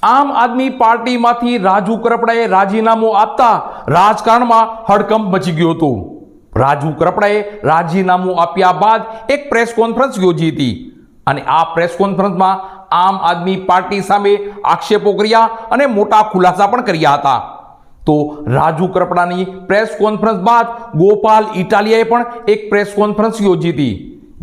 આમ આદમી પાર્ટીમાંથી રાજુ કરપડાએ રાજીનામું આપતા રાજકારણમાં હડકંપ મચી ગયો હતો. રાજુ કરપડાએ રાજીનામું આપ્યા બાદ એક પ્રેસ કોન્ફરન્સ યોજી હતી અને આ પ્રેસ કોન્ફરન્સમાં આમ આદમી પાર્ટી સામે આક્ષેપો કર્યા અને મોટા ખુલાસા પણ કર્યા હતા. તો રાજુ કરપડાની પ્રેસ કોન્ફરન્સ બાદ ગોપાલ ઇટાલિયાએ પણ એક પ્રેસ કોન્ફરન્સ યોજી હતી,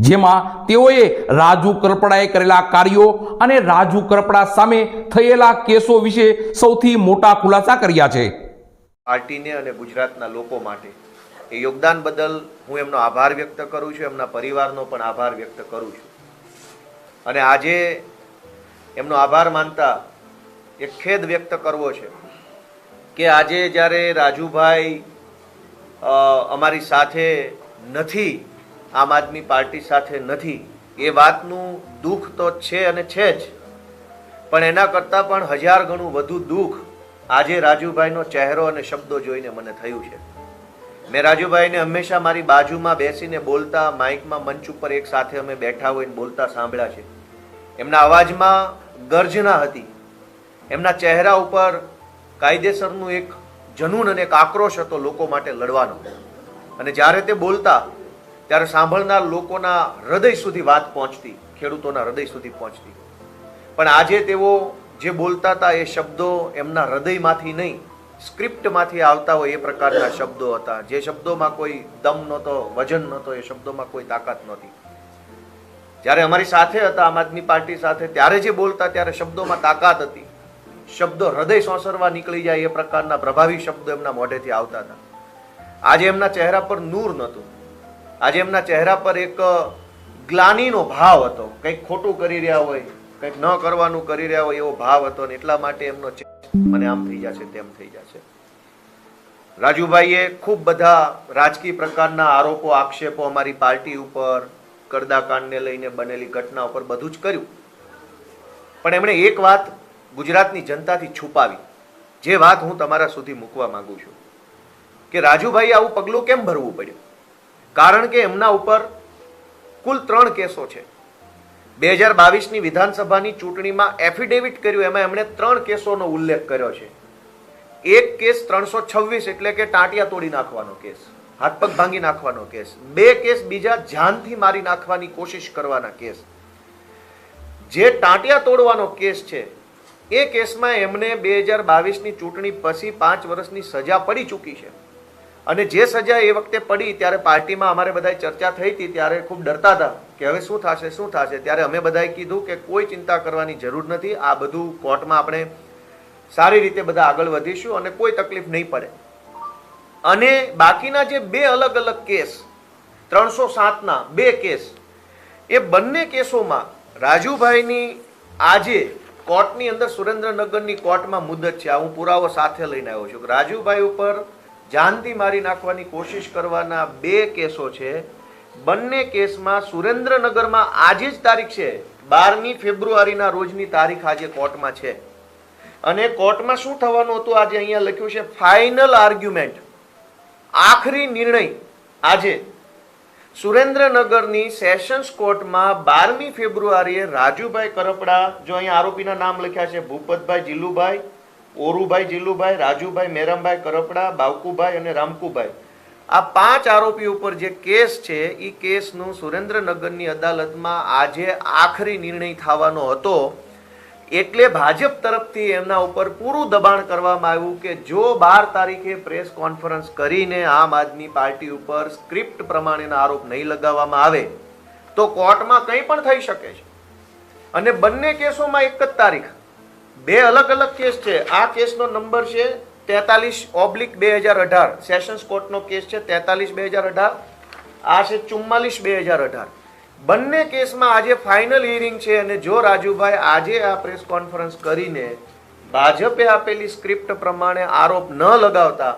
જેમાં તેઓએ રાજુ કરપડાએ કરેલા કાર્યો અને રાજુ કરપડા સામે થયેલા કેસો વિશે સૌથી મોટા ખુલાસા કર્યા છે. પાર્ટીને અને ગુજરાતના લોકો માટે એ યોગદાન બદલ હું એમનો આભાર વ્યક્ત કરું છું, એમના પરિવારનો પણ આભાર વ્યક્ત કરું છું. અને આજે એમનો આભાર માનતા એક ખેદ વ્યક્ત કરવો છે કે આજે જ્યારે રાજુભાઈ અમારી સાથે નથી, આમ આદમી પાર્ટી સાથે નથી, એ વાતનું દુઃખ તો છે અને છે જ, પણ એના કરતાં પણ 1000 ગણું વધુ દુઃખ આજે રાજુભાઈનો ચહેરો અને શબ્દો જોઈને મને થયું છે. મેં રાજુભાઈને હંમેશા મારી બાજુમાં બેસીને બોલતા, માઇકમાં મંચ ઉપર એક સાથે અમે બેઠા હોઈને બોલતા સાંભળ્યા છે. એમના અવાજમાં ગર્જના હતી, એમના ચહેરા ઉપર કાયદેસરનું એક જનૂન અને એક આક્રોશ હતો લોકો માટે લડવાનો. અને જ્યારે તે બોલતા ત્યારે સાંભળનાર લોકોના હૃદય સુધી વાત પહોંચતી, ખેડૂતોના હૃદય સુધી પહોંચતી. પણ આજે તેઓ જે બોલતા હતા એ શબ્દો એમના હૃદયમાંથી નહીં, સ્ક્રિપ્ટમાંથી આવતા હોય એ પ્રકારના શબ્દો હતા. જે શબ્દોમાં કોઈ દમ નહોતો, વજન નહોતો, એ શબ્દોમાં કોઈ તાકાત નહોતી. જ્યારે અમારી સાથે હતા, આમ આદમી પાર્ટી સાથે, ત્યારે જે બોલતા ત્યારે શબ્દોમાં તાકાત હતી, શબ્દો હૃદય સોંસરવા નીકળી જાય એ પ્રકારના પ્રભાવી શબ્દો એમના મોઢેથી આવતા હતા. આજે એમના ચહેરા પર નૂર નહોતું, આજે એમના ચહેરા પર એક ગ્લાનીનો ભાવ હતો. કંઈક ખોટું કરી રહ્યા હોય, કંઈક ન કરવાનું કરી રહ્યા હોય એવો ભાવ હતો. અને એટલા માટે એમનો મને આમ થઈ જશે, તેમ થઈ જશે. રાજુભાઈએ ખૂબ બધા રાજકીય પ્રકારના આરોપો, આક્ષેપો અમારી પાર્ટી ઉપર, કરદાકાંડને લઈને બનેલી ઘટના ઉપર બધું જ કર્યું. પણ એમણે એક વાત ગુજરાતની જનતાથી છુપાવી, જે વાત હું તમારા સુધી મૂકવા માંગુ છું કે રાજુભાઈએ આવું પગલું કેમ ભરવું પડ્યું. કારણ કે એમના ઉપર કુલ 3 કેસો છે. 2022ની વિધાનસભાની ચૂંટણીમાં એફિડેવિટ કર્યું, એમાં એમણે 3 કેસોનો ઉલ્લેખ કર્યો છે. એક કેસ 326 એટલે કે ટાંટિયા તોડી નાખવાનો કેસ, હાથ પગ ભાંગી નાખવાનો કેસ. 2 કેસ બીજા જાનથી મારી નાખવાની કોશિશ કરવાના કેસ. જે ટાંટિયા તોડવાનો કેસ છે એ કેસમાં એમને 2022ની ચૂંટણી પછી 5 વર્ષની સજા પડી ચૂકી છે. અને જે સજા એ વખતે પડી ત્યારે પાર્ટીમાં અમારે બધાએ ચર્ચા થઈ હતી, ત્યારે ખૂબ ડરતા હતા કે હવે શું થશે શું થશે. ત્યારે અમે બધાએ કીધું કે કોઈ ચિંતા કરવાની જરૂર નથી, આ બધું કોર્ટમાં આપણે સારી રીતે બધા આગળ વધીશું અને કોઈ તકલીફ નહીં પડે. અને બાકીના જે 2 અલગ અલગ કેસ, 307ના 2 કેસ, એ બંને કેસોમાં રાજુભાઈની આજે કોર્ટની અંદર, સુરેન્દ્રનગરની કોર્ટમાં મુદત છે. આ હું પુરાવો સાથે લઈને આવ્યો છું કે રાજુભાઈ ઉપર જાનથી મારી નાખવાની કોશિશ કરવાના 2 કેસો છે. બંને કેસમાં સુરેન્દ્રનગરમાં આજે જ તારીખ છે, 12મી ફેબ્રુઆરીના રોજની તારીખ આજે કોર્ટમાં છે. અને કોર્ટમાં શું થવાનું હતું આજે અહીંયા લખ્યું છે, ફાઇનલ આર્ગ્યુમેન્ટ, આખરી નિર્ણય આજે સુરેન્દ્રનગરની સેશન્સ કોર્ટમાં 12મી ફેબ્રુઆરીએ રાજુભાઈ કરપડા, જો અહીંયા આરોપીના નામ લખ્યા છે, ભૂપતભાઈ જીલુભાઈ, ઓરુભાઈ જીલુભાઈ, રાજુભાઈ મેરામભાઈ કરપડા, બાવકુભાઈ અને રામકુભાઈ, આ 5 આરોપી ઉપર જે કેસ છે એ કેસનું સુરેન્દ્રનગરની અદાલતમાં આજે આખરી નિર્ણય થવાનો હતો. એટલે ભાજપ તરફથી એમના ઉપર પૂરું દબાણ કરવામાં આવ્યું કે જો 12 તારીખે પ્રેસ કોન્ફરન્સ કરીને આમ આદમી પાર્ટી ઉપર સ્ક્રિપ્ટ પ્રમાણેના આરોપ નહીં લગાવવામાં આવે તો કોર્ટમાં કંઈ પણ થઈ શકે છે. અને બંને કેસોમાં એક જ તારીખ, 2 અલગ અલગ કેસ છે. આ કેસનો નંબર છે 43/2018, સેશન્સ કોર્ટનો કેસ છે 43/2018, આ છે 44/2018. બંને કેસમાં આજે ફાઇનલ હિયરિંગ છે. અને જો રાજુભાઈ આજે આ પ્રેસ કોન્ફરન્સ કરીને ભાજપે આપેલી સ્ક્રિપ્ટ પ્રમાણે આરોપ ન લગાવતા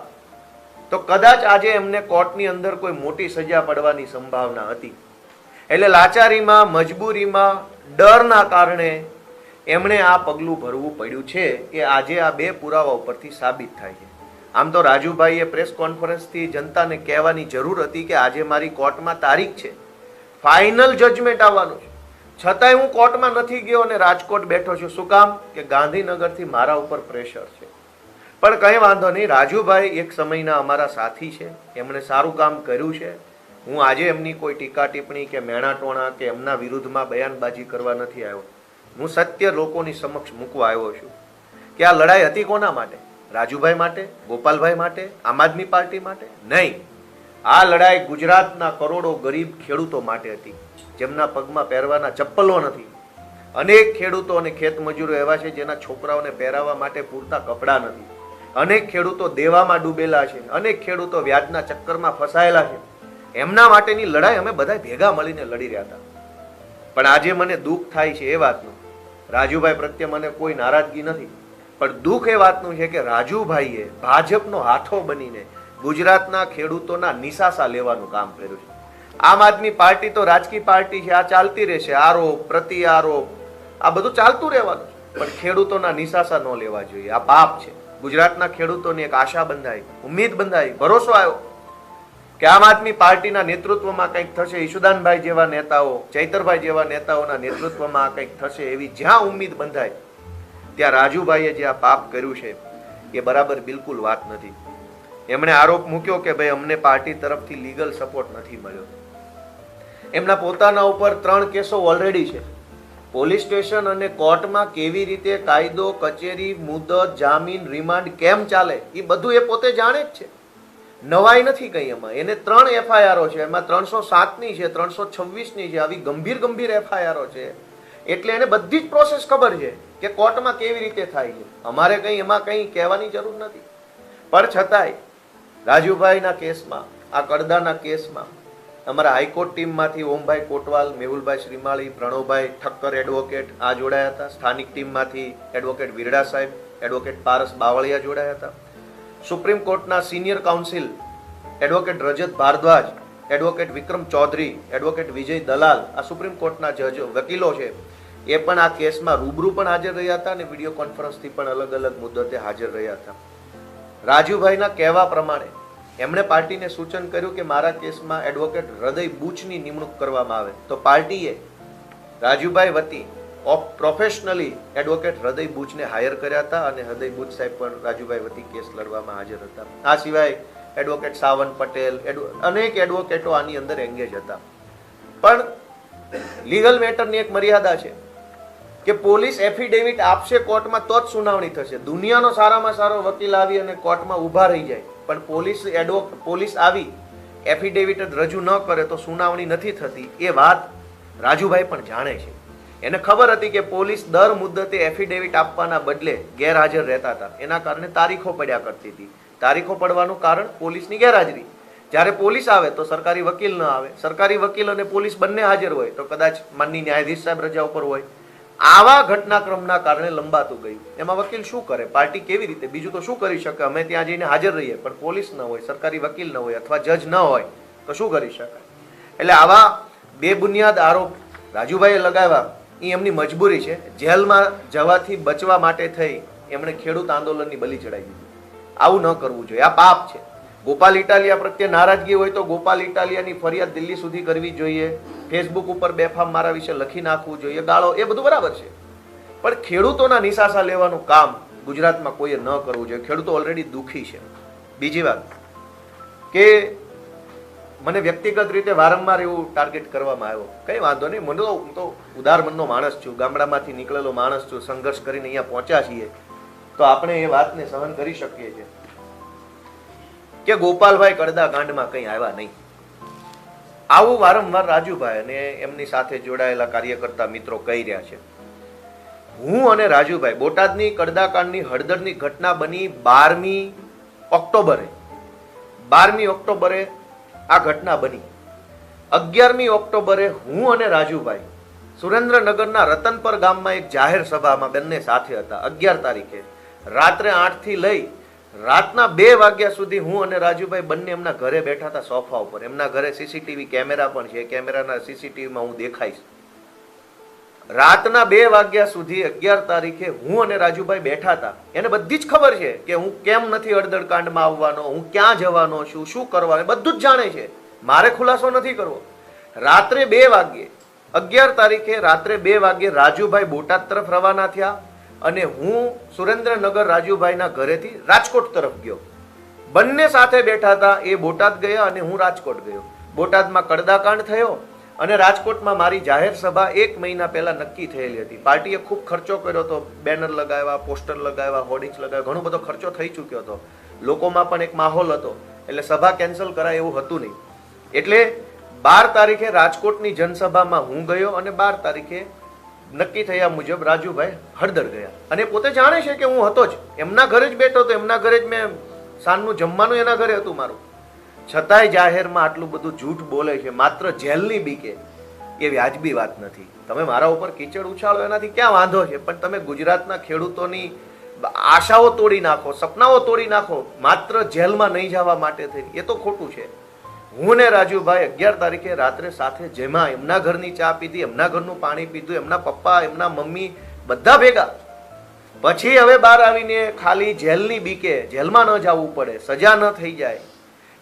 તો કદાચ આજે એમને કોર્ટની અંદર કોઈ મોટી સજા પડવાની સંભાવના હતી. એટલે લાચારીમાં, મજબૂરીમાં, ડરના કારણે એમણે આ પગલું ભરવું પડ્યું છે કે આજે આ 2 પુરાવા ઉપરથી સાબિત થાય છે. આમ તો રાજુભાઈએ પ્રેસ કોન્ફરન્સથી જનતાને કહેવાની જરૂર હતી કે આજે મારી કોર્ટમાં તારીખ છે, ફાઇનલ જજમેન્ટ આવવાનું છે, છતાંય હું કોર્ટમાં નથી ગયો અને રાજકોટ બેઠો છું. શું કામ? કે ગાંધીનગરથી મારા ઉપર પ્રેશર છે. પણ કંઈ વાંધો નહીં, રાજુભાઈ એક સમયના અમારા સાથી છે, એમણે સારું કામ કર્યું છે. હું આજે એમની કોઈ ટીકા ટિપ્પણી કે મેણાટોણા કે એમના વિરુદ્ધમાં બયાનબાજી કરવા નથી આવ્યો. હું સત્ય લોકોની સમક્ષ મૂકવા આવ્યો છું કે આ લડાઈ હતી કોના માટે? રાજુભાઈ માટે? ગોપાલભાઈ માટે? આમ આદમી પાર્ટી માટે? નહીં. આ લડાઈ ગુજરાતના કરોડો ગરીબ ખેડૂતો માટે હતી, જેમના પગમાં પહેરવાના ચપ્પલો નથી. અનેક ખેડૂતો અને ખેતમજૂરો એવા છે જેના છોકરાઓને પહેરાવવા માટે પૂરતા કપડાં નથી. અનેક ખેડૂતો દેવામાં ડૂબેલા છે, અનેક ખેડૂતો વ્યાજના ચક્કરમાં ફસાયેલા છે. એમના માટેની લડાઈ અમે બધા ભેગા મળીને લડી રહ્યા હતા. પણ આજે મને દુઃખ થાય છે એ વાતનું, રાજુભાઈ પ્રત્યે મને કોઈ નારાજગી નથી, પણ દુઃખ એ વાતનું છે કે રાજુભાઈએ ભાજપનો હાથો બનીને ગુજરાતના ખેડૂતોના નિશાસા લેવાનું કામ કર્યું છે. આમ આદમી પાર્ટી તો રાજકીય પાર્ટી છે, આ ચાલતી રહેશે, આરોપ પ્રતિ આરોપ આ બધું ચાલતું રહેવાનું, પણ ખેડૂતોના નિશાસા ન લેવા જોઈએ. આ પાપ છે. ગુજરાતના ખેડૂતોની એક આશા બંધાઈ, ઉમ્મીદ બંધાઈ, ભરોસો આવ્યો કે આમ આદમી પાર્ટીના નેતૃત્વમાં કંઈક થશે, ઈશુદાનભાઈ જેવા નેતાઓ, ચૈતરભાઈ જેવા નેતાઓના નેતૃત્વમાં કંઈક થશે, એવી જ્યાં ઉમ્મીદ બંધાય ત્યાં રાજુભાઈએ જે આ પાપ કર્યું છે એ બરાબર બિલકુલ વાત નથી. એમણે આરોપ મૂક્યો કે ભાઈ અમને પાર્ટી તરફથી લીગલ સપોર્ટ નથી મળ્યો. એમના પોતાના ઉપર 3 કેસો ઓલરેડી છે. પોલીસ સ્ટેશન અને કોર્ટમાં કેવી રીતે કાયદો, કચેરી, મુદત, જામીન, રિમાન્ડ કેમ ચાલે એ બધું એ પોતે જાણે જ છે. નવાઈ નથી કઈ એમાં. એને 3 એફઆઈઆરો છે, એમાં 307ની છે, 326ની છે, આવી ગંભીર એફઆઈઆરો છે. એટલે એને બધી જ પ્રોસેસ ખબર છે કે કોર્ટમાં કેવી રીતે થાય છે. અમારે કઈ એમાં કઈ કહેવાની જરૂર નથી. પણ છતાંય રાજુભાઈના કેસમાં, આ કડદાના કેસમાં અમારા હાઈકોર્ટ ટીમમાંથી ઓમભાઈ કોટવાલ, મેહુલભાઈ શ્રીમાળી, પ્રણવભાઈ ઠક્કર એડવોકેટ આ જોડાયા હતા. સ્થાનિક ટીમમાંથી એડવોકેટ વિરડા સાહેબ, એડવોકેટ પારસ બાવળિયા જોડાયા હતા. સુપ્રીમ કોર્ટના સિનિયર કાઉન્સિલ એડવોકેટ રજત ભારદ્વાજ, એડવોકેટ વિક્રમ ચૌધરી, એડવોકેટ વિજય દલાલ, આ સુપ્રીમ કોર્ટના જજ વકીલો છે, એ પણ આ કેસમાં રૂબરૂ પણ હાજર રહ્યા હતા અને વિડીયો કોન્ફરન્સથી પણ અલગ અલગ મુદ્દતે હાજર રહ્યા હતા. રાજુભાઈના કહેવા પ્રમાણે એમણે પાર્ટીને સૂચન કર્યું કે મારા કેસમાં એડવોકેટ હૃદય બુચની નિમણૂક કરવામાં આવે, તો પાર્ટીએ રાજુભાઈ વતી પ્રોફેશનલી એડવોકેટ હૃદય બુચને હાયર કર્યા હતા અને હૃદય બુચ સાહેબ પણ રાજુભાઈ વતી કેસ લડવામાં હાજર હતા. આ સિવાય એડવોકેટ સાવન પટેલ, અનેક એડવોકેટો આની અંદર એંગેજ હતા. પણ લીગલ મેટરની એક મર્યાદા છે કે પોલીસ એફિડેવિટ આપશે કોર્ટમાં તો જ સુનાવણી થશે. દુનિયાનો સારામાં સારો વકીલ આવી અને કોર્ટમાં ઊભા રહી જાય, પણ પોલીસ આવી એફિડેવિટ જ રજૂ ન કરે તો સુનાવણી નથી થતી. એ વાત રાજુભાઈ પણ જાણે છે. એને ખબર હતી કે પોલીસ દર મુદ્દતે એફિડેવિટ આપવાના બદલે ગેરહાજર રહેતા હતા, એના કારણે તારીખો પડ્યા કરતી હતી. તારીખો પડવાનું કારણ પોલીસની ગેરહાજરી. જ્યારે પોલીસ આવે તો સરકારી વકીલ ન આવે, સરકારી વકીલ અને પોલીસ બંને હાજર હોય તો કદાચ માનની ન્યાયાધીશ સાહેબ રજા ઉપર હોય. આવા ઘટનાક્રમના કારણે લંબાતું ગયું. એમાં વકીલ શું કરે? પાર્ટી કેવી રીતે? બીજું તો શું કરી શકે? અમે ત્યાં જઈને હાજર રહીએ, પણ પોલીસ ન હોય, સરકારી વકીલ ન હોય અથવા જજ ન હોય તો શું કરી શકાય? એટલે આવા બેબુનિયાદ આરોપ રાજુભાઈએ લગાવ્યા એ એમની મજબૂરી છે. જેલમાં જવાથી બચવા માટે થઈ એમણે ખેડૂત આંદોલનની બલી ચડાવી દીધી. આવું ન કરવું જોઈએ, આ પાપ છે. ગોપાલ ઇટાલિયા પ્રત્યે નારાજગી હોય તો ગોપાલ ઇટાલિયાની ફરિયાદ દિલ્હી સુધી કરવી જોઈએ. ફેસબુક ઉપર બેફામ મારા વિશે લખી નાખવું જોઈએ, ગાળો, એ બધું બરાબર છે. પણ ખેડૂતોના નિશાસા લેવાનું કામ ગુજરાતમાં કોઈએ ન કરવું જોઈએ. ખેડૂતો ઓલરેડી દુઃખી છે. બીજી વાત કે મને વ્યક્તિગત રીતે વારંવાર એવું ટાર્ગેટ કરવામાં આવ્યો. કઈ વાંધો નહીં, મને હું તો ઉદાર મનનો માણસ છું, ગામડામાંથી નીકળેલો માણસ છું, સંઘર્ષ કરીને અહીંયા પહોંચ્યા છીએ તો આપણે એ વાતને સહન કરી શકીએ છીએ કે ગોપાલભાઈ કડદા કાંડમાં કંઈ આવ્યા નહીં. આવું વારંવાર રાજુભાઈ અને એમની સાથે જોડાયેલા કાર્યકર્તા મિત્રો કહી રહ્યા છે. હું અને રાજુભાઈ બોટાદની કડદાકાંડની હળદરની ઘટના બની 12મી ઓક્ટોબરે આ ઘટના બની. 11મી ઓક્ટોબરે હું અને રાજુભાઈ સુરેન્દ્રનગરના રતનપર ગામમાં એક જાહેર સભામાં બંને સાથે હતા. 11 તારીખે રાત્રે 8 થી લઈ રાતના 2 વાગ્યા સુધી હું અને રાજુભાઈ બંને એમના ઘરે બેઠા હતા, સોફા ઉપર. એમના ઘરે સીસીટીવી કેમેરા પણ છે, કેમેરાના સીસીટીવીમાં હું દેખાઈશ. રાતના 2 વાગ્યા સુધી 11 તારીખે હું અને રાજુભાઈ બેઠા હતા. એને બધી જ ખબર છે કે હું કેમ નથી હળદર કાંડમાં આવવાનો, હું ક્યાં જવાનો છું, શું કરવાનું, બધું જ જાણે છે. મારે ખુલાસો નથી કરવો. રાત્રે 2 વાગ્યે 11 તારીખે રાત્રે 2 વાગે રાજુભાઈ બોટાદ તરફ રવાના થયા અને હું સુરેન્દ્રનગર રાજુભાઈના ઘરેથી રાજકોટ તરફ ગયો. બંને સાથે બેઠા હતા. એ બોટાદ ગયા અને હું રાજકોટ ગયો. બોટાદમાં કડદાકાંડ થયો અને રાજકોટમાં મારી જાહેર સભા 1 મહિના પહેલા નક્કી થયેલી હતી. પાર્ટીએ ખૂબ ખર્ચો કર્યો હતો. બેનર લગાવ્યા, પોસ્ટર લગાવ્યા, હોર્ડિંગ્સ લગાવ્યા, ઘણો બધો ખર્ચો થઈ ચૂક્યો હતો. લોકોમાં પણ એક માહોલ હતો, એટલે સભા કેન્સલ કરાય એવું હતું નહીં. એટલે 12 તારીખે રાજકોટની જનસભામાં હું ગયો અને 12 તારીખે નક્કી થયા મુજબ રાજુભાઈ હળદર ગયા. અને પોતે જાણે છે કે હું હતો જ, એમના ઘરે જ બેઠો હતો, એમના ઘરે જ મેં સાંજનું જમવાનું એના ઘરે હતું મારું. છતાંય જાહેરમાં આટલું બધું જૂઠ બોલે છે માત્ર જેલની બીકે. એ વ્યાજબી વાત નથી. તમે મારા ઉપર કીચડ ઉછાળો એનાથી ક્યાં વાંધો છે, પણ તમે ગુજરાતના ખેડૂતોની આશાઓ તોડી નાખો, સપનાઓ તોડી નાખો માત્ર જેલમાં નહીં જવા માટે થઈ, એ તો ખોટું છે. હું ને રાજુભાઈ 11 તારીખે રાત્રે સાથે જેમાં એમના ઘરની ચા પીધી, એમના ઘરનું પાણી પીધું, એમના પપ્પા, એમના મમ્મી બધા ભેગા. પછી હવે બહાર આવીને ખાલી જેલની બીકે, જેલમાં ન જવું પડે, સજા ન થઈ જાય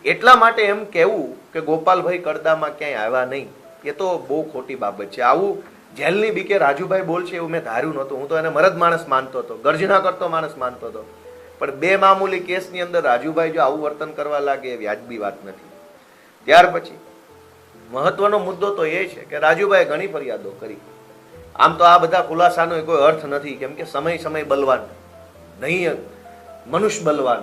એટલા માટે એમ કહેવું કે ગોપાલભાઈ કડદામાં ક્યાંય આવ્યા નહીં, એ તો બહુ ખોટી બાબત છે. આવું જેલની બીકે રાજુભાઈ બોલશે એવું મેં ધાર્યું નહોતું. હું તો એને મરદ માણસ માનતો હતો, ગર્જના કરતો માણસ માનતો હતો. પણ બે મામૂલી કેસની અંદર રાજુભાઈ જો આવું વર્તન કરવા લાગે એ વ્યાજબી વાત નથી. ત્યાર પછી મહત્વનો મુદ્દો તો એ છે કે રાજુભાઈ ઘણી ફરિયાદો કરી. આમ તો આ બધા ખુલાસાનો કોઈ અર્થ નથી, કેમ કે સમય બલવાન નહીં, મનુષ્ય બલવાન.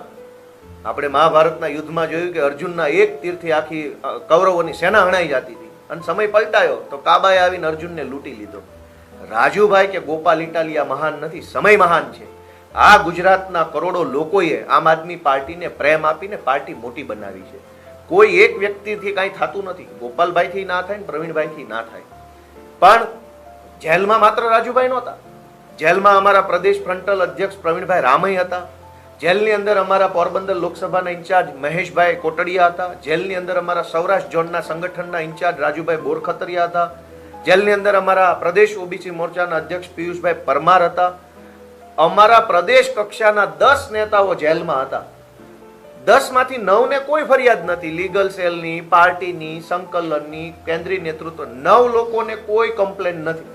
આપણે મહાભારતના યુદ્ધમાં જોયું કે અર્જુનના એક તીરથી આખી કૌરવોની સેના હણાઈ જતી હતી અને સમય પલટાયો તો કાબાએ આવીને અર્જુનને લૂંટી લીધો. રાજુભાઈ કે ગોપાલ ઇટાલિયા મહાન નથી, સમય મહાન છે. આ ગુજરાતના કરોડો લોકોએ આમ આદમી પાર્ટીને પ્રેમ આપીને પાર્ટી મોટી બનાવી છે. કોઈ એક વ્યક્તિથી કાંઈ થતું નથી. ગોપાલભાઈથી ના થાય ને પ્રવીણભાઈથી ના થાય. પણ જેલમાં માત્ર રાજુભાઈ નહોતા. જેલમાં અમારા પ્રદેશ ફ્રન્ટલ અધ્યક્ષ પ્રવીણભાઈ રામઈ હતા. જેલની અંદર અમારા પોરબંદર લોકસભાના ઇન્ચાર્જ મહેશભાઈ કોટડિયા હતા. જેલની અંદર અમારા સૌરાષ્ટ્ર ઝોનના સંગઠનના ઇન્ચાર્જ રાજુભાઈ બોરખતરિયા હતા. જેલની અંદર અમારા પ્રદેશ ઓબીસી મોરચાના અધ્યક્ષ પિયુષભાઈ પરમાર હતા. અમારા પ્રદેશ કક્ષાના 10 નેતાઓ જેલમાં હતા. 10 માંથી 9 ને કોઈ ફરિયાદ નથી. લીગલ સેલની, પાર્ટીની, સંકલનની, કેન્દ્રીય નેતૃત્વ 9 લોકોને કોઈ કમ્પ્લેન નથી.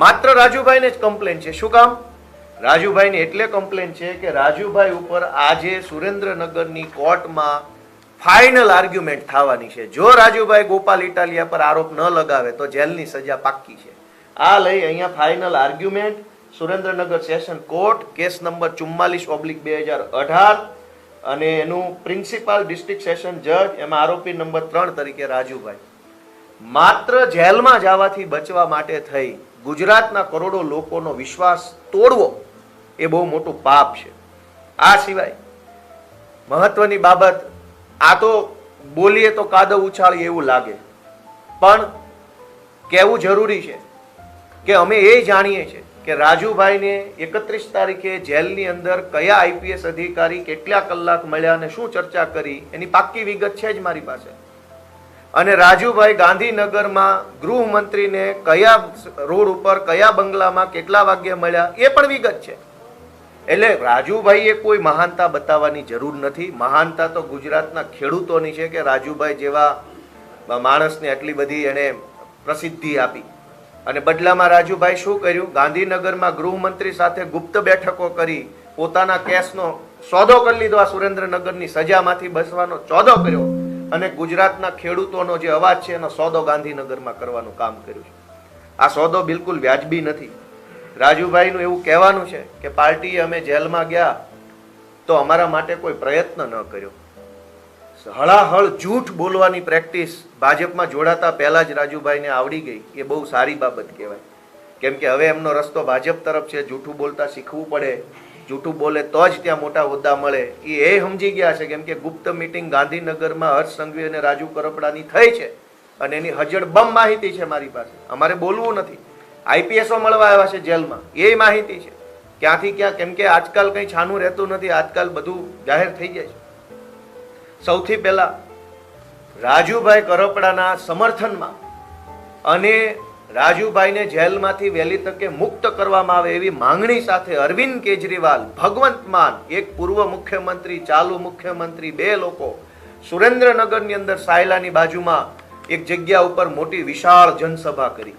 માત્ર રાજુભાઈને જ કમ્પ્લેન છે. શું કામ? રાજુભાઈને એટલે કમ્પ્લેન છે કે રાજુભાઈ ઉપર આજે સુરેન્દ્રનગરની કોર્ટમાં ફાઇનલ આર્ગ્યુમેન્ટ થવાની છે. જો રાજુભાઈ ગોપાલ ઇટાલિયા પર આરોપ ન લગાવે તો જેલની સજા પાક્કી છે. આ લઈ અહીંયા final argument Surendranagar session court, case number 44/2018 અને એનું પ્રિન્સિપાલ ડિસ્ટ્રિક્ટ સેશન જજ, એમાં આરોપી નંબર 3 તરીકે રાજુભાઈ. માત્ર જેલમાં જવાથી બચવા માટે થઈ ગુજરાતના કરોડો લોકોનો વિશ્વાસ તોડવો એ બહુ મોટું પાપ છે. આ સિવાય મહત્વની બાબત, આ તો બોલીએ તો કાદવ ઉછાળીએ એવું લાગે, પણ કહેવું જરૂરી છે કે અમે એ જાણીએ છીએ કે રાજુભાઈને 31 તારીખે જેલની અંદર કયા આઈપીએસ અધિકારી કેટલા કલાક મળ્યા અને શું ચર્ચા કરી એની પાક્કી વિગત છે જ મારી પાસે. અને રાજુભાઈ ગાંધીનગરમાં ગૃહમંત્રીને કયા રોડ ઉપર, કયા બંગલામાં કેટલા વાગ્યે મળ્યા એ પણ વિગત છે. એટલે રાજુભાઈએ કોઈ મહાનતા બતાવવાની જરૂર નથી. મહાનતા તો ગુજરાતના ખેડૂતોની છે કે રાજુભાઈ જેવા માણસને આટલી બધી એને પ્રસિદ્ધિ આપી. અને બદલામાં રાજુભાઈ શું કર્યું? ગાંધીનગરમાં ગૃહમંત્રી સાથે ગુપ્ત બેઠકો કરી પોતાના કેસનો સોદો કરી લીધો. આ સુરેન્દ્રનગરની સજામાંથી બચવાનો સોદો કર્યો અને ગુજરાતના ખેડૂતોનો જે અવાજ છે એનો સોદો ગાંધીનગરમાં કરવાનું કામ કર્યું છે. આ સોદો બિલકુલ વ્યાજબી નથી. રાજુભાઈનું એવું કહેવાનું છે કે પાર્ટીએ અમે જેલમાં ગયા તો અમારા માટે કોઈ પ્રયત્ન ન કર્યો. હળાહળ જૂઠ બોલવાની પ્રેક્ટિસ ભાજપમાં જોડાતા પહેલા જ રાજુભાઈને આવડી ગઈ. એ બહુ સારી બાબત કહેવાય, કેમ કે હવે એમનો રસ્તો ભાજપ તરફ છે. જૂઠું બોલતા શીખવું પડે. જૂઠું બોલે તો જ ત્યાં મોટા હોદ્દા મળે. એ સમજી ગયા છે, કેમ કે ગુપ્ત મીટિંગ ગાંધીનગરમાં હર્ષ સંઘવી અને રાજુ કરપડાની થઈ છે અને એની હજડબમ માહિતી છે મારી પાસે. અમારે બોલવું નથી. આઈપીએસઓ મળવા આવ્યા છે જેલમાં, એ માહિતી છે ક્યાંથી ક્યાં. કેમ કે આજકાલ કંઈ છાનું રહેતું નથી, આજકાલ બધું જાહેર થઈ જાય છે. સૌથી પહેલા રાજુભાઈ કરપડાના સમર્થનમાં અને રાજુભાઈને જેલમાંથી વહેલી તકે મુક્ત કરવામાં આવે એવી માંગણી સાથે અરવિંદ કેજરીવાલ, ભગવંત માન, એક પૂર્વ મુખ્યમંત્રી, ચાલુ મુખ્યમંત્રી, 2 લોકો સુરેન્દ્રનગરની અંદર સાયલાની બાજુમાં એક જગ્યા ઉપર મોટી વિશાળ જનસભા કરી.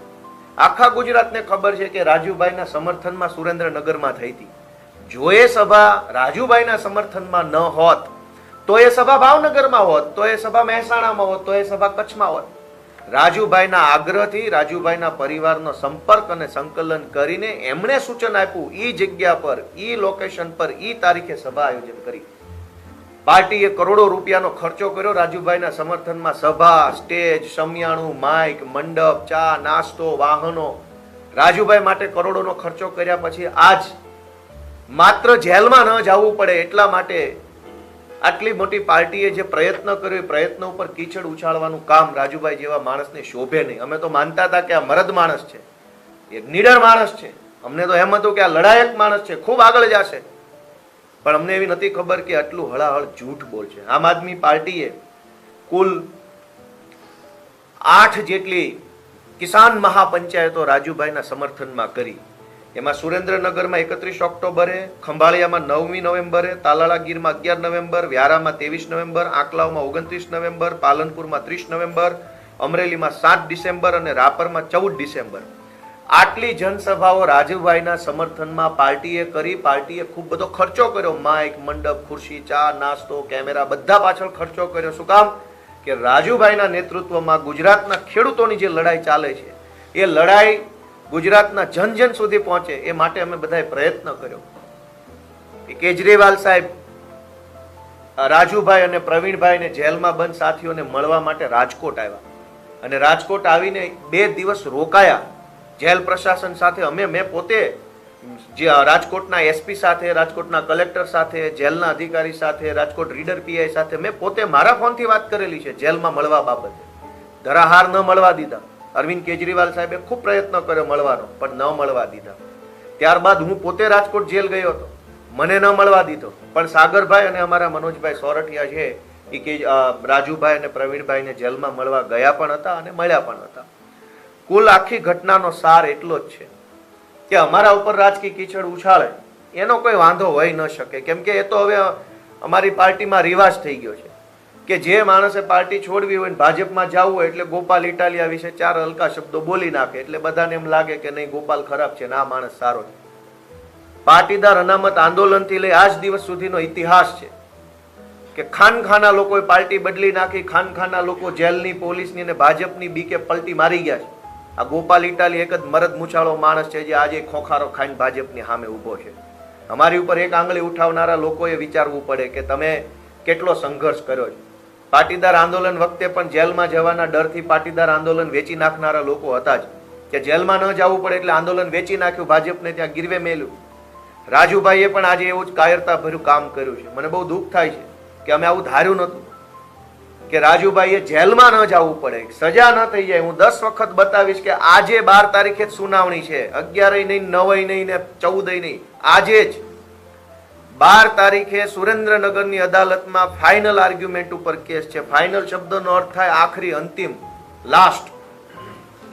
આખા ગુજરાતને ખબર છે કે રાજુભાઈના સમર્થનમાં સુરેન્દ્રનગરમાં થઈ હતી. જો એ સભા રાજુભાઈના સમર્થનમાં ન હોત તો એ સભા ભાવનગરમાં હોત, તો એ સભા મહેસાણામાં હોત, તો એ સભા કચ્છમાં હોત. રાજુભાઈના આગ્રહથી રાજુભાઈના પરિવારનો સંપર્ક અને સંકલન કરીને એમણે સૂચન આપ્યું, ઈ જગ્યા પર, ઈ લોકેશન પર, ઈ તારીખે સભા આયોજન કરી. પાર્ટીએ કરોડો રૂપિયાનો ખર્ચો કર્યો રાજુભાઈના સમર્થનમાં. સભા, સ્ટેજ, શમિયાણું, માઇક, મંડપ, ચા, નાસ્તો, વાહનો. રાજુભાઈ માટે કરોડોનો ખર્ચો કર્યા પછી આજ માત્ર જેલમાં ન જવું પડે એટલા માટે આટલી મોટી પાર્ટીએ જે પ્રયત્ન કર્યો એ પ્રયત્ન ઉપર કીચડ ઉછાળવાનું કામ રાજુભાઈ જેવા માણસને શોભે નહીં. અમે તો માનતા હતા કે આ મરદ માણસ છે, એક નીડર માણસ છે. અમને તો એમ હતું કે આ લડાયક માણસ છે, ખૂબ આગળ જશે. પણ અમને એવી નથી ખબર કે આટલું હળાહળ જૂઠ બોલશે. આમ આદમી પાર્ટીએ કુલ 8 જેટલી કિસાન મહાપંચાયતો રાજુભાઈના સમર્થનમાં કરી. એમાં સુરેન્દ્રનગરમાં 31 ઓક્ટોબરે, ખંભાળિયામાં 9મી નવેમ્બરે, તાલાળા ગીરમાં 11 નવેમ્બર, વ્યારામાં 23 નવેમ્બર, આંકલાવમાં 29 નવેમ્બર, પાલનપુરમાં 30 નવેમ્બર, અમરેલીમાં 7 ડિસેમ્બર અને રાપરમાં 14 ડિસેમ્બર. આટલી જનસભાઓ રાજુભાઈના સમર્થનમાં પાર્ટીએ કરી. પાર્ટીએ ખૂબ બધો ખર્ચો કર્યો. માઇક, મંડપ, ખુરશી, ચા, નાસ્તો, કેમેરા બધા પાછળ ખર્ચો કર્યો. શું કામ? કે રાજુભાઈના નેતૃત્વમાં ગુજરાતના ખેડૂતોની જે લડાઈ ચાલે છે એ લડાઈ ગુજરાતના જન જન સુધી પહોંચે એ માટે અમે બધાએ પ્રયત્ન કર્યો. કેજરીવાલ સાહેબ રાજુભાઈ અને પ્રવીણભાઈને જેલમાં બંધ સાથીઓને મળવા માટે રાજકોટ આવ્યા અને રાજકોટ આવીને 2 દિવસ રોકાયા જેલ પ્રશાસન સાથે. મેં પોતે રાજકોટના એસપી સાથે, રાજકોટના કલેક્ટર સાથે, જેલના અધિકારી સાથે, રાજકોટ રીડર પીઆઈ સાથે મેં પોતે મારા ફોનથી વાત કરેલી છે જેલમાં મળવા બાબતે. ધરાહાર ન મળવા દીધા. અરવિંદ કેજરીવાલ સાહેબે ખૂબ પ્રયત્ન કર્યો મળવાનો, પણ ન મળવા દીધા. ત્યારબાદ હું પોતે રાજકોટ જેલ ગયો હતો, મને ન મળવા દીધો. પણ સાગરભાઈ અને અમારા મનોજભાઈ સોરઠિયા છે એ કે રાજુભાઈ અને પ્રવીણભાઈને જેલમાં મળવા ગયા પણ હતા અને મળ્યા પણ હતા. કુલ આખી ઘટનાનો સાર એટલો જ છે કે અમારા ઉપર રાજકીય કીચડ ઉછાળે એનો કોઈ વાંધો હોઈ ન શકે. કેમ કે એ તો હવે અમારી પાર્ટીમાં રિવાજ થઈ ગયો છે કે જે માણસે પાર્ટી છોડવી હોય, ભાજપમાં જવું હોય એટલે ગોપાલ ઇટાલિયા વિશે 4 હલકા શબ્દો બોલી નાખે એટલે બધાને એમ લાગે કે નહીં ગોપાલ ખરાબ છે ને આ માણસ સારો છે. પાટીદાર અનામત આંદોલનથી લઈ આજ દિવસ સુધીનો ઇતિહાસ છે કે ખાનખાના લોકોએ પાર્ટી બદલી નાખી, ખાનખાના લોકો જેલની, પોલીસની અને ભાજપની બીકે પલટી મારી ગયા છે. આ ગોપાલ ઇટાલી એક જ મરદ મૂછાળો માણસ છે જે આજે ખોખારો ખાઈને ભાજપની સામે ઊભો છે. અમારી ઉપર એક આંગળી ઉઠાવનારા લોકોએ વિચારવું પડે કે તમે કેટલો સંઘર્ષ કર્યો છે. પાટીદાર આંદોલન વખતે પણ જેલમાં જવાના ડરથી પાટીદાર આંદોલન વેચી નાખનારા લોકો હતા જ કે જેલમાં ન જવું પડે એટલે આંદોલન વેચી નાખ્યું, ભાજપને ત્યાં ગીરવે મેલ્યું. રાજુભાઈએ પણ આજે એવું જ કાયરતા ભર્યું કામ કર્યું છે. મને બહુ દુઃખ થાય છે કે અમે આવું ધાર્યું નહોતું કે રાજુભાઈએ જેલમાં ન જવું પડે, સજા ન થઈ જાય. હું 10 વખત બતાવીશ કે આજે 12 તારીખે જ સુનાવણી છે, 11 નહીં, 9 નહીં ને 14 નહીં. આજે જ 12 તારીખે સુરેન્દ્રનગરની અદાલતમાં ફાઇનલ આર્ગ્યુમેન્ટ ઉપર કેસ છે. ફાઇનલ શબ્દનો અર્થ થાય આખરી, અંતિમ, લાસ્ટ.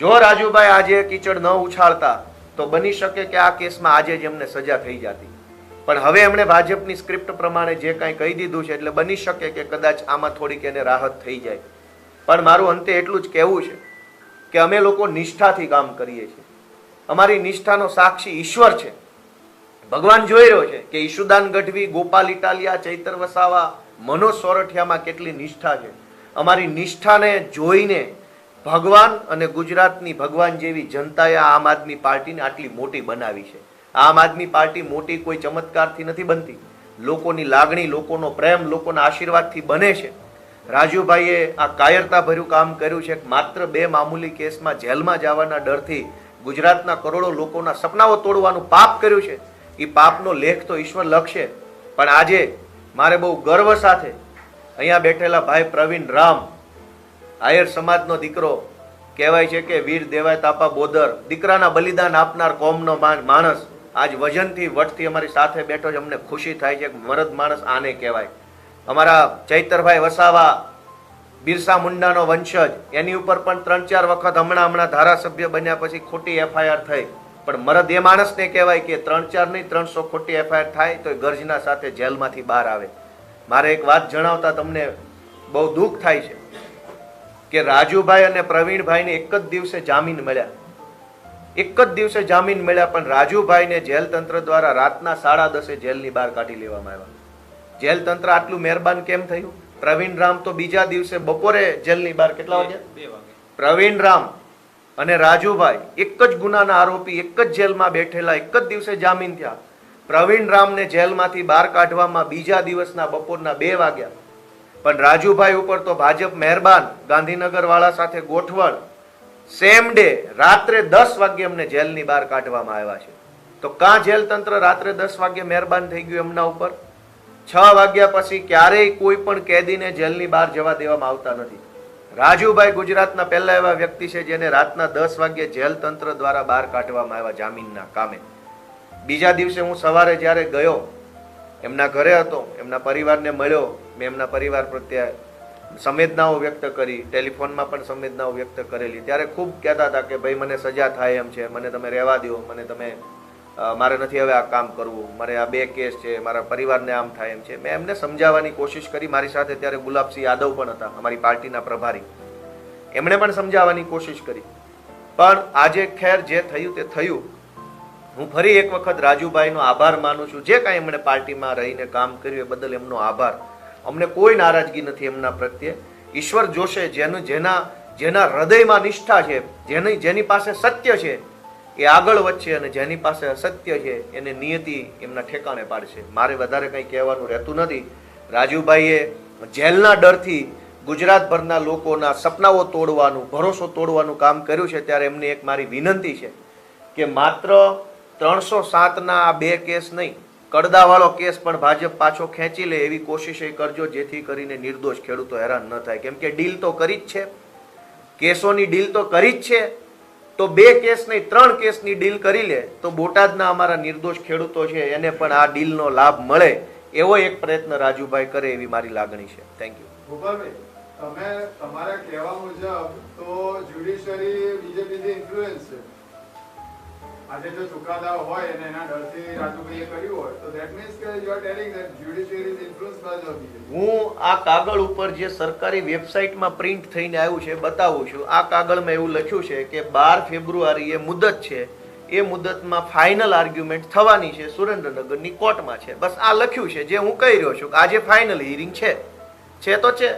જો રાજુભાઈ આજે કીચડ ન ઉછાળતા તો બની શકે કે આ કેસમાં આજે જ એમને સજા થઈ જતી. પણ હવે એમણે ભાજપની સ્ક્રિપ્ટ પ્રમાણે જે કાંઈ કહી દીધું છે એટલે બની શકે કે કદાચ આમાં થોડીક એને રાહત થઈ જાય. પણ મારું અંતે એટલું જ કહેવું છે કે અમે લોકો નિષ્ઠાથી કામ કરીએ છીએ. અમારી નિષ્ઠાનો સાક્ષી ઈશ્વર છે, ભગવાન જોઈ રહ્યો છે કે ઈશુદાન ગઢવી, ગોપાલ ઇટાલિયા, ચૈતર વસાવા, મનોજ સોરઠિયામાં કેટલી નિષ્ઠા છે. અમારી નિષ્ઠાને જોઈને ભગવાન અને ગુજરાતની ભગવાન જેવી જનતાએ આમ આદમી પાર્ટીને આટલી મોટી બનાવી છે. આમ આદમી પાર્ટી મોટી કોઈ ચમત્કારથી નથી બનતી. લોકોની લાગણી, લોકોનો પ્રેમ, લોકોના આશીર્વાદથી બને છે. રાજુભાઈએ આ કાયરતા ભર્યું કામ કર્યું છે. માત્ર 2 મામૂલી કેસમાં જેલમાં જવાના ડરથી ગુજરાતના કરોડો લોકોના સપનાઓ તોડવાનું પાપ કર્યું છે. એ પાપનો લેખ તો ઈશ્વર લખશે. પણ આજે મારે બહુ ગર્વ સાથે અહીંયા બેઠેલા ભાઈ પ્રવીણ રામ, આયર સમાજનો દીકરો, કહેવાય છે કે વીર દેવાય તાપા બોદર, દીકરાના બલિદાન આપનાર કોમનો માણસ આજ વજનથી વટથી અમારી સાથે બેઠો છે. અમને ખુશી થાય છે. મરદ માણસ આને કહેવાય. અમારા ચૈતરભાઈ વસાવા, બિરસા મુંડાનો વંશજ, એની ઉપર પણ 3-4 વખત હમણાં ધારાસભ્ય બન્યા પછી ખોટી એફઆઈઆર થઈ. પણ મરદ એ માણસને કહેવાય કે 3-4 નહીં 300 ખોટી એફઆઈઆર થાય તો ગર્જના સાથે જેલમાંથી બહાર આવે. મારે એક વાત જણાવતા તમને બહુ દુઃખ થાય છે કે રાજુભાઈ અને પ્રવીણભાઈને એક જ દિવસે જામીન મળ્યા. એક જ દિવસે જામીન મળ્યા, પણ રાજુભાઈને જેલ તંત્ર દ્વારા રાતના 10:30 જેલની બહાર કાઢી લેવામાં આવ્યા. જેલ તંત્ર આટલું મહેરબાન કેમ થયું? પ્રવીણ રામ તો બીજા દિવસે બપોરે જેલની બહાર કેટલા વાગે? 2 વાગે. પ્રવીણ રામ અને રાજુભાઈ એક જ ગુનાના આરોપી, એક જ જેલમાં બેઠેલા, એક જ દિવસે જામીન થયા. પ્રવીણ રામને જેલમાંથી બહાર કાઢવામાં બીજા દિવસના બપોરના 2 વાગ્યા. પણ રાજુભાઈ ઉપર તો ભાજપ મહેરબાન, ગાંધીનગર વાળા સાથે ગોઠવણ, સેમ ડે રાત્રે 10 વાગ્યે અમને જેલની બહાર કાઢવામાં આવ્યા છે. તો કાં જેલ તંત્ર રાત્રે 10 વાગ્યે મહેરબાન થઈ ગયું એમના ઉપર? 6 વાગ્યા પછી ક્યારેય કોઈ પણ કેદીને જેલની બહાર જવા દેવામાં આવતા નથી. રાજુભાઈ ગુજરાતના પહેલા એવા વ્યક્તિ છે જેને રાતના 10 વાગ્યે જેલ તંત્ર દ્વારા બહાર કાઢવામાં આવ્યા જામીનના કામે. બીજા દિવસે હું સવારે જ્યારે ગયો, એમના ઘરે હતો, એમના પરિવારને મળ્યો, મેં એમના પરિવાર પ્રત્યે સંવેદનાઓ વ્યક્ત કરી, ટેલિફોનમાં પણ સંવેદનાઓ વ્યક્ત કરેલી. ત્યારે ખૂબ કહેતા હતા કે ભાઈ મને સજા થાય એમ છે, મને તમે રહેવા દો, મને તમે મારે નથી હવે આ કામ કરવું, મારે આ 2 કેસ છે, મારા પરિવારને આમ થાય એમ છે. મેં એમને સમજાવવાની કોશિશ કરી. મારી સાથે ત્યારે ગુલાબસિંહ યાદવ પણ હતા, અમારી પાર્ટીના પ્રભારી. એમણે પણ સમજાવવાની કોશિશ કરી. પણ આજે ખેર જે થયું તે થયું. હું ફરી એક વખત રાજુભાઈનો આભાર માનું છું. જે કાંઈ એમણે પાર્ટીમાં રહીને કામ કર્યું એ બદલ એમનો આભાર. અમને કોઈ નારાજગી નથી એમના પ્રત્યે. ઈશ્વર જોશે, જેના હૃદયમાં નિષ્ઠા છે, જેની પાસે સત્ય છે એ આગળ વધશે, અને જેની પાસે અસત્ય છે એને નિયતિ એમના ઠેકાણે પાડશે. મારે વધારે કંઈ કહેવાનું રહેતું નથી. રાજુભાઈએ જેલના ડરથી ગુજરાતભરના લોકોના સપનાઓ તોડવાનું, ભરોસો તોડવાનું કામ કર્યું છે. ત્યારે એમની એક મારી વિનંતી છે કે માત્ર 307ના આ 2 કેસ નહીં, કડદાવાળો કેસ પણ ભાજપ પાછો ખેંચી લે એવી કોશિશ એ કરજો, જેથી કરીને નિર્દોષ ખેડૂતો હેરાન ન થાય. કેમ કે ડીલ તો કરી જ છે, કેસોની ડીલ તો કરી જ છે. તો 2 કેસ નહીં 3 કેસની ડીલ કરી લે તો બોટાદના અમારા નિર્દોષ ખેડૂતો છે એને પણ આ ડીલનો લાભ મળે એવો એક પ્રયત્ન રાજુભાઈ કરે એવી મારી લાગણી છે. Thank you. ગોપાલભાઈ, તમે તમારા કહેવા મુજબ તો જ્યુડિશિયરી બીજેપીથી ઇન્ફ્લુઅન્સ છે. આજે જો ચુકાદા હોય અને એના ડરથી રાજુભાઈએ કર્યું હોય તો ધેટ મીન્સ કે you are telling that judiciary is influenced by the BJP. હું આ કાગળ ઉપર જે સરકારી વેબસાઇટમાં પ્રિન્ટ થઈને આવ્યું છે બતાવું છું. આ કાગળમાં એવું લખ્યું છે કે 12 ફેબ્રુઆરીએ મુદત છે, એ મુદતમાં ફાઇનલ આર્ગ્યુમેન્ટ થવાની છે, સુરેન્દ્રનગરની કોર્ટમાં છે. બસ આ લખ્યું છે, જે હું કહી રહ્યો છું કે આજે ફાઇનલ હિયરિંગ છે તો છે.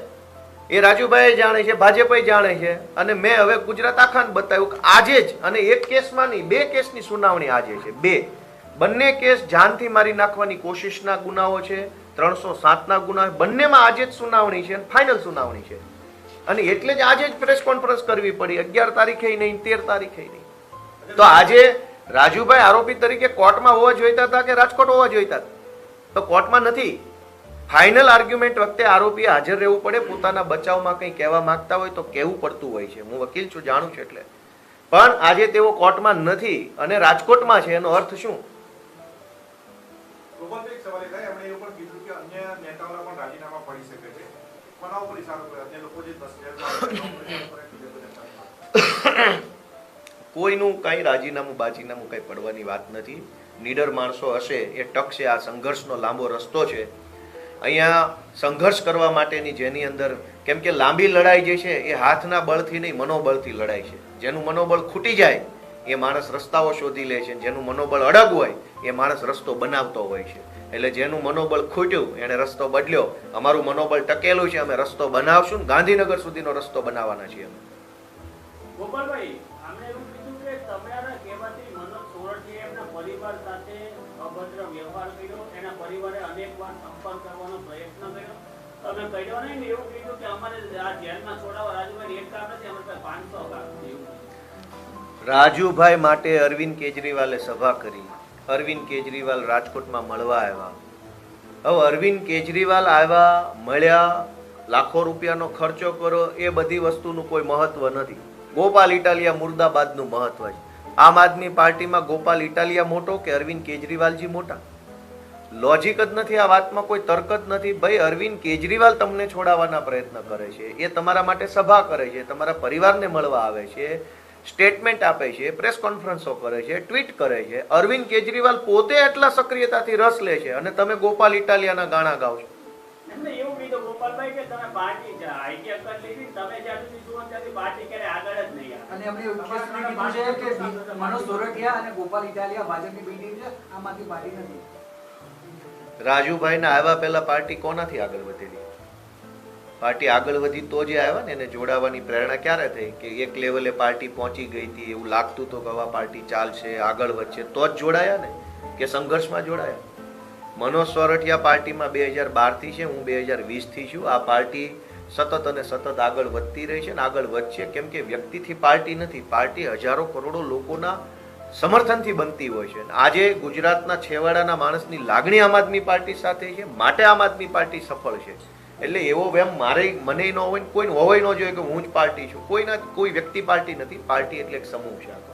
એ રાજુભાઈ જાણે છે, ભાજપે જાણે છે, અને મેં હવે ગુજરાત આખાને બતાવ્યું કે આજે જ, અને એક કેસમાં નહીં 2 કેસની સુનાવણી આજે છે. બંને કેસ જાનથી મારી નાખવાની કોશિશના ગુનાઓ છે, 307ના ગુના, બંનેમાં આજે જ સુનાવણી છે, ફાઇનલ સુનાવણી છે. અને એટલે જ આજે જ પ્રેસ કોન્ફરન્સ કરવી પડી. 11 તારીખે નહીં, 13 તારીખે નહીં. તો આજે રાજુભાઈ આરોપી તરીકે કોર્ટમાં હોવા જોઈતા હતા કે રાજકોટ હોવા જોઈતા હતા? તો કોર્ટમાં નથી. ફાઇનલ આર્ગ્યુમેન્ટ વખતે આરોપીએ હાજર રહેવું પડે. પોતાના બચાવમાં કંઈ કહેવા માંગતા હોય તો કહેવું પડતું હોય છે. હું વકીલ છું, જાણું છું. એટલે પણ આજે તેઓ કોર્ટમાં નથી અને રાજકોટમાં છે. એનો અર્થ શું? કોઈનું કઈ રાજીનામું બાજીનામું કઈ પડવાની વાત નથી. નીડર માણસો હશે એ ટકશે. આ સંઘર્ષનો લાંબો રસ્તો છે. અહીંયા સંઘર્ષ કરવા માટેની જેની અંદર, કેમ કે લાંબી લડાઈ જે છે એ હાથના બળથી નહીં, મનોબળથી લડાઈ છે. જેનું મનોબળ ખૂટી જાય એ માણસ રસ્તાઓ શોધી લે છે. જેનું મનોબળ અડગ હોય એ માણસ રસ્તો બનાવતો હોય છે. એટલે જેનું મનોબળ ખૂટ્યું એને રસ્તો બદલ્યો. અમારું મનોબળ ટકેલું છે, અમે રસ્તો બનાવશું ને ગાંધીનગર સુધીનો રસ્તો બનાવવાના છીએ. ગોપાલભાઈ, આમણે એવું કીધું કે તમારા કહેવાથી મનોજ સોરઠીએ એમના પરિવાર સાથે અભદ્ર વ્યવહાર કર્યો, એના પરિવારે અનેકવાર સંપર્ક કરવાનો પ્રયત્ન કર્યો. તમે કર્યો નહીં ને એવું કીધું કે અમારે આ જેલમાં છોડાવવા રાજુભાઈ એક કામ નથી, અમારે 500 કામ છે એવું. રાજુભાઈ માટે અરવિંદ કેજરીવાલે સભા કરી. અરવિંદ કેજરીવાલ રાજકોટમાં મળવા આવ્યા. હવે અરવિંદ કેજરીવાલ આવ્યા, મળ્યા, લાખો રૂપિયાનો ખર્ચો કરો, એ બધી વસ્તુનું કોઈ મહત્વ નથી. ગોપાલ ઇટાલિયા મુર્દાબાદનું મહત્વ છે. આમ આદમી પાર્ટીમાં ગોપાલ ઇટાલિયા મોટો કે અરવિંદ કેજરીવાલજી મોટા? લોજિક જ નથી આ વાતમાં, કોઈ તર્ક જ નથી. ભાઈ અરવિંદ કેજરીવાલ તમને છોડાવવાના પ્રયત્ન કરે છે, એ તમારા માટે સભા કરે છે, તમારા પરિવારને મળવા આવે છે, સ્ટેટમેન્ટ આપે છે, પ્રેસ કોન્ફરન્સો કરે છે, ટ્વીટ કરે છે. અરવિંદ કેજરીવાલ પોતે એટલા સક્રિયતાથી રસ લે છે અને તમે ગોપાલ ઇટાલિયાના ગાણા ગાઓ છો. એમને એવું કીધું ગોપાલભાઈ કે તમે પાર્ટી આઈડિયા કરી લીધી, તમે જ્યાં સુધી જુઓ ત્યાંથી પાર્ટી ક્યારે આગળ જ નહીં આવે. અને એમણે એવું સ્પષ્ટપણે કીધું છે કે મનોજ સોરઠિયા અને ગોપાલ ઇટાલિયા ભાજપની બી ટીમ છે, આમ આદમી પાર્ટી નથી. રાજુભાઈના આવ્યા પહેલા પાર્ટી કોનાથી આગળ વધેલી? પાર્ટી આગળ વધી તો જે આવ્યા ને એને જોડાવાની પ્રેરણા ક્યારે થઈ કે એક લેવલે પાર્ટી પહોંચી ગઈ હતી, એવું લાગતું તો કે હવે પાર્ટી ચાલશે, આગળ વધશે તો જ જોડાયા ને, કે સંઘર્ષમાં જોડાયા? મનોજ સોરઠિયા પાર્ટીમાં 2012થી છે, હું 2020થી છું. આ પાર્ટી સતત અને સતત આગળ વધતી રહી છે ને આગળ વધશે, કેમ કે વ્યક્તિથી પાર્ટી નથી, પાર્ટી હજારો કરોડો લોકોના સમર્થનથી બનતી હોય છે. આજે ગુજરાતના છેવાડાના માણસની લાગણી આમ આદમી પાર્ટી સાથે છે, માટે આમ આદમી પાર્ટી સફળ છે. એટલે એવો વેમ મને ન હોય, કોઈ હોવો ન જોઈએ કે હું જ પાર્ટી છું. કોઈ વ્યક્તિ પાર્ટી નથી, પાર્ટી એટલે એક સમૂહ છે આખો.